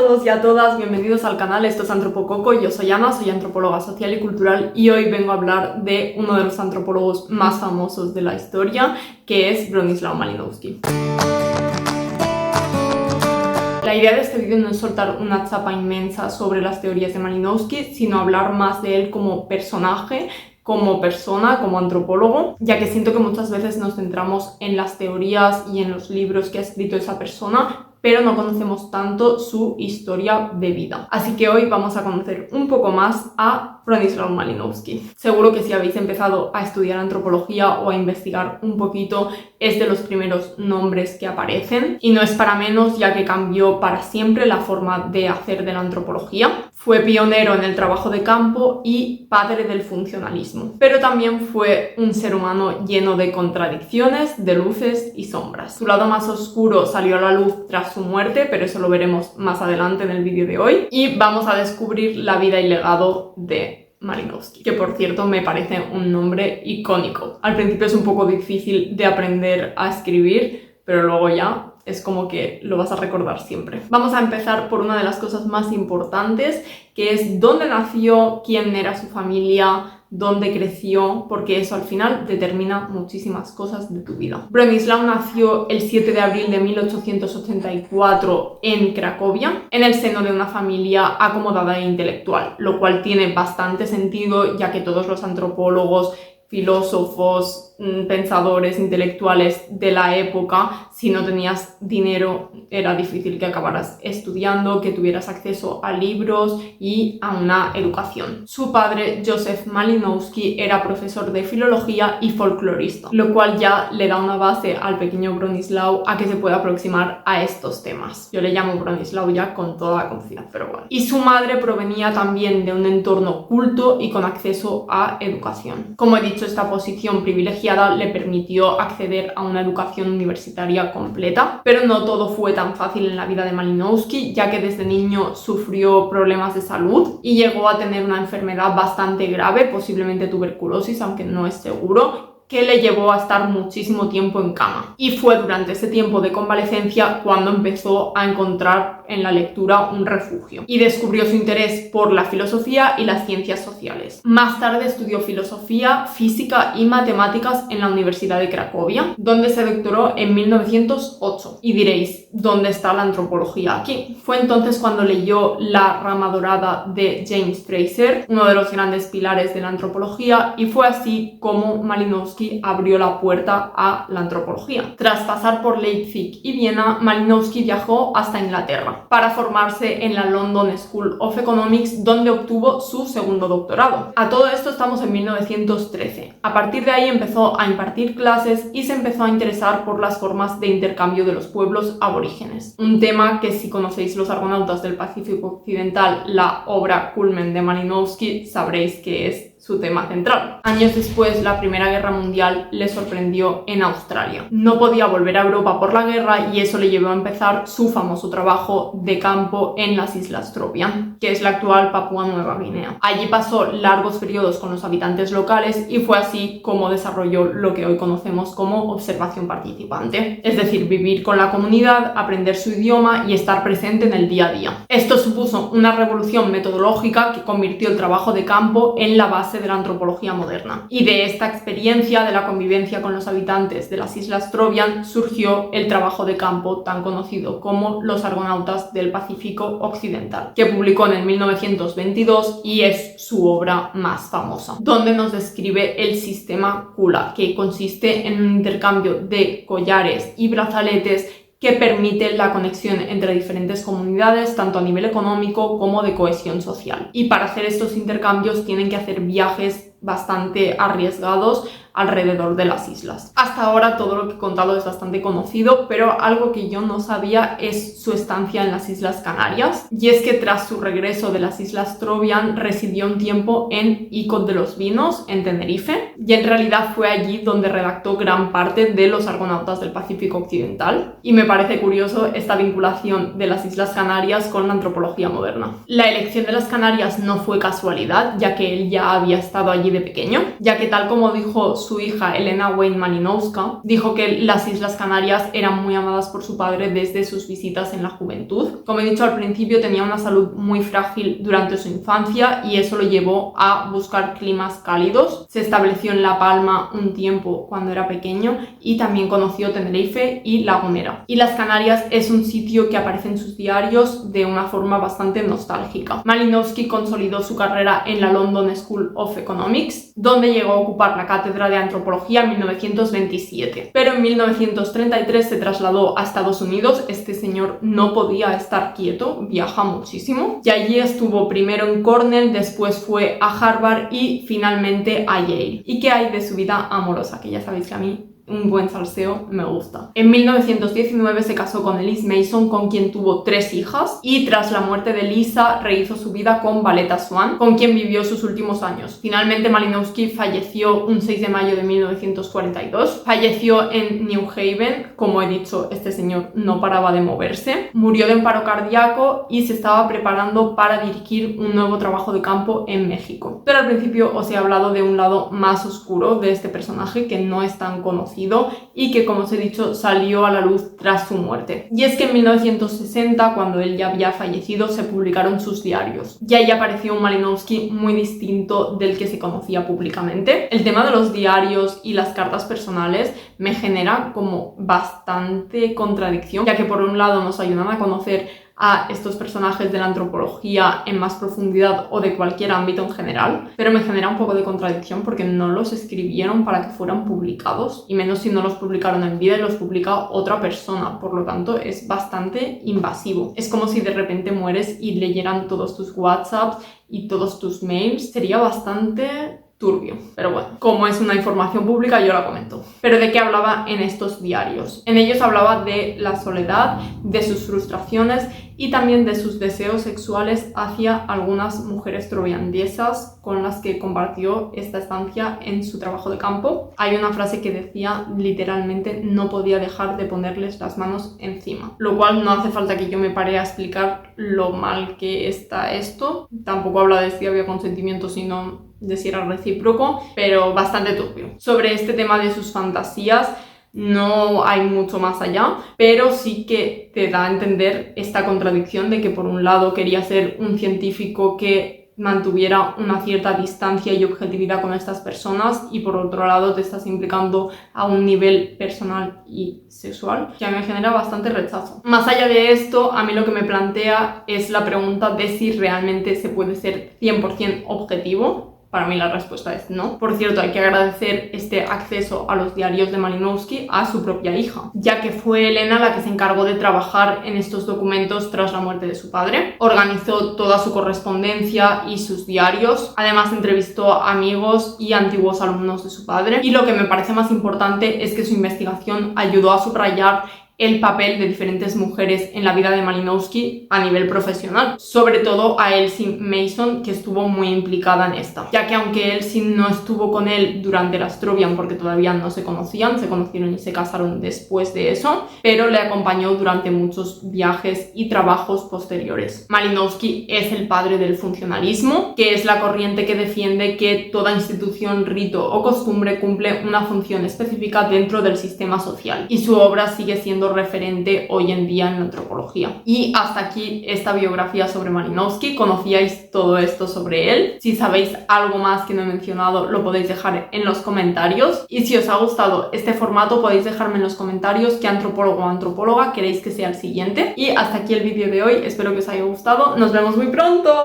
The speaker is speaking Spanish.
todos y a todas, bienvenidos al canal, esto es Antropococo, yo soy Ana, soy antropóloga social y cultural y hoy vengo a hablar de uno de los antropólogos más famosos de la historia, que es Bronisław Malinowski. La idea de este vídeo no es soltar una chapa inmensa sobre las teorías de Malinowski, sino hablar más de él como personaje, como persona, como antropólogo, ya que siento que muchas veces nos centramos en las teorías y en los libros que ha escrito esa persona, pero no conocemos tanto su historia de vida. Así que hoy vamos a conocer un poco más a Bronisław Malinowski. Seguro que si habéis empezado a estudiar antropología o a investigar un poquito, es de los primeros nombres que aparecen. Y no es para menos, ya que cambió para siempre la forma de hacer de la antropología. Fue pionero en el trabajo de campo y padre del funcionalismo. Pero también fue un ser humano lleno de contradicciones, de luces y sombras. Su lado más oscuro salió a la luz tras su muerte, pero eso lo veremos más adelante en el vídeo de hoy. Y vamos a descubrir la vida y legado de Malinowski, que por cierto me parece un nombre icónico. Al principio es un poco difícil de aprender a escribir, pero luego ya es como que lo vas a recordar siempre. Vamos a empezar por una de las cosas más importantes, que es dónde nació, quién era su familia, dónde creció, porque eso al final determina muchísimas cosas de tu vida. Bronisław nació el 7 de abril de 1884 en Cracovia, en el seno de una familia acomodada e intelectual, lo cual tiene bastante sentido, ya que todos los antropólogos, filósofos, pensadores intelectuales de la época, si no tenías dinero era difícil que acabaras estudiando, que tuvieras acceso a libros y a una educación. Su padre, Józef Malinowski, era profesor de filología y folclorista, lo cual ya le da una base al pequeño Bronisław a que se pueda aproximar a estos temas. Yo le llamo Bronisław ya con toda la confianza, pero bueno. Y su madre provenía también de un entorno culto y con acceso a educación. Como he dicho, esta posición privilegiada le permitió acceder a una educación universitaria completa, pero no todo fue tan fácil en la vida de Malinowski, ya que desde niño sufrió problemas de salud y llegó a tener una enfermedad bastante grave, posiblemente tuberculosis, aunque no es seguro, que le llevó a estar muchísimo tiempo en cama. Y fue durante ese tiempo de convalecencia cuando empezó a encontrar en la lectura un refugio y descubrió su interés por la filosofía y las ciencias sociales. Más tarde estudió filosofía, física y matemáticas en la Universidad de Cracovia, donde se doctoró en 1908. Y diréis, ¿dónde está la antropología aquí? Fue entonces cuando leyó La rama dorada de James Frazer, uno de los grandes pilares de la antropología, y fue así como Malinowski abrió la puerta a la antropología. Tras pasar por Leipzig y Viena, Malinowski viajó hasta Inglaterra para formarse en la London School of Economics, donde obtuvo su segundo doctorado. A todo esto estamos en 1913. A partir de ahí empezó a impartir clases y se empezó a interesar por las formas de intercambio de los pueblos aborígenes. Un tema que, si conocéis Los Argonautas del Pacífico Occidental, la obra culmen de Malinowski, sabréis que es su tema central. Años después, la Primera Guerra Mundial le sorprendió en Australia. No podía volver a Europa por la guerra y eso le llevó a empezar su famoso trabajo de campo en las Islas Trobriand, que es la actual Papúa Nueva Guinea. Allí pasó largos periodos con los habitantes locales y fue así como desarrolló lo que hoy conocemos como observación participante, es decir, vivir con la comunidad, aprender su idioma y estar presente en el día a día. Esto supuso una revolución metodológica que convirtió el trabajo de campo en la base de la antropología moderna. Y de esta experiencia de la convivencia con los habitantes de las Islas Trobriand surgió el trabajo de campo tan conocido como Los Argonautas del Pacífico Occidental, que publicó en el 1922 y es su obra más famosa, donde nos describe el sistema Kula, que consiste en un intercambio de collares y brazaletes que permite la conexión entre diferentes comunidades, tanto a nivel económico como de cohesión social. Y para hacer estos intercambios tienen que hacer viajes bastante arriesgados alrededor de las islas. Hasta ahora todo lo que he contado es bastante conocido, pero algo que yo no sabía es su estancia en las Islas Canarias, y es que tras su regreso de las Islas Trobriand residió un tiempo en Icod de los Vinos, en Tenerife, y en realidad fue allí donde redactó gran parte de Los Argonautas del Pacífico Occidental, y me parece curioso esta vinculación de las Islas Canarias con la antropología moderna. La elección de las Canarias no fue casualidad, ya que él ya había estado allí allí de pequeño, ya que tal como dijo su hija Elena Wayne Malinowska, dijo que las Islas Canarias eran muy amadas por su padre desde sus visitas en la juventud. Como he dicho al principio, tenía una salud muy frágil durante su infancia y eso lo llevó a buscar climas cálidos. Se estableció en La Palma un tiempo cuando era pequeño y también conoció Tenerife y La Gomera. Y las Canarias es un sitio que aparece en sus diarios de una forma bastante nostálgica. Malinowski consolidó su carrera en la London School of Economics, donde llegó a ocupar la cátedra de antropología en 1927. Pero en 1933 se trasladó a Estados Unidos. Este señor no podía estar quieto, viaja muchísimo. Y allí estuvo primero en Cornell, después fue a Harvard y finalmente a Yale. ¿Y qué hay de su vida amorosa? Que ya sabéis que a mí un buen salseo me gusta. En 1919 se casó con Elise Mason, con quien tuvo 3 hijas, y tras la muerte de Lisa rehizo su vida con Valetta Swan, con quien vivió sus últimos años. Finalmente Malinowski falleció un 6 de mayo de 1942. Falleció en New Haven. Como he dicho, este señor no paraba de moverse. Murió de un paro cardíaco y se estaba preparando para dirigir un nuevo trabajo de campo en México. Pero al principio os he hablado de un lado más oscuro de este personaje que no es tan conocido y que, como os he dicho, salió a la luz tras su muerte. Y es que en 1960, cuando él ya había fallecido, se publicaron sus diarios. Y ahí apareció un Malinowski muy distinto del que se conocía públicamente. El tema de los diarios y las cartas personales me genera como bastante contradicción, ya que por un lado nos ayudan a conocer a estos personajes de la antropología en más profundidad o de cualquier ámbito en general, pero me genera un poco de contradicción porque no los escribieron para que fueran publicados, y menos si no los publicaron en vida y los publica otra persona. Por lo tanto, es bastante invasivo. Es como si de repente mueres y leyeran todos tus WhatsApps y todos tus mails. Sería bastante turbio, pero bueno, como es una información pública yo la comento. Pero ¿de qué hablaba en estos diarios? En ellos hablaba de la soledad, de sus frustraciones y también de sus deseos sexuales hacia algunas mujeres troviandesas con las que compartió esta estancia en su trabajo de campo. Hay una frase que decía literalmente: no podía dejar de ponerles las manos encima, lo cual no hace falta que yo me pare a explicar lo mal que está esto. Tampoco habla de si había consentimiento, sino de si era recíproco, pero bastante turbio. Sobre este tema de sus fantasías no hay mucho más allá, pero sí que te da a entender esta contradicción de que por un lado quería ser un científico que mantuviera una cierta distancia y objetividad con estas personas, y por otro lado te estás implicando a un nivel personal y sexual que a mí me genera bastante rechazo. Más allá de esto, a mí lo que me plantea es la pregunta de si realmente se puede ser 100% objetivo. Para mí la respuesta es no. Por cierto, hay que agradecer este acceso a los diarios de Malinowski a su propia hija, ya que fue Elena la que se encargó de trabajar en estos documentos tras la muerte de su padre. Organizó toda su correspondencia y sus diarios. Además, entrevistó a amigos y antiguos alumnos de su padre. Y lo que me parece más importante es que su investigación ayudó a subrayar el papel de diferentes mujeres en la vida de Malinowski a nivel profesional, sobre todo a Elsie Mason, que estuvo muy implicada en esta, ya que aunque Elsie no estuvo con él durante la Astrobian porque todavía no se conocían, se conocieron y se casaron después de eso, pero le acompañó durante muchos viajes y trabajos posteriores. Malinowski es el padre del funcionalismo, que es la corriente que defiende que toda institución, rito o costumbre cumple una función específica dentro del sistema social, y su obra sigue siendo referente hoy en día en la antropología. Y hasta aquí esta biografía sobre Malinowski. ¿Conocíais todo esto sobre él? Si sabéis algo más que no he mencionado, lo podéis dejar en los comentarios, y si os ha gustado este formato podéis dejarme en los comentarios qué antropólogo o antropóloga queréis que sea el siguiente. Y hasta aquí el vídeo de hoy, espero que os haya gustado. Nos vemos muy pronto.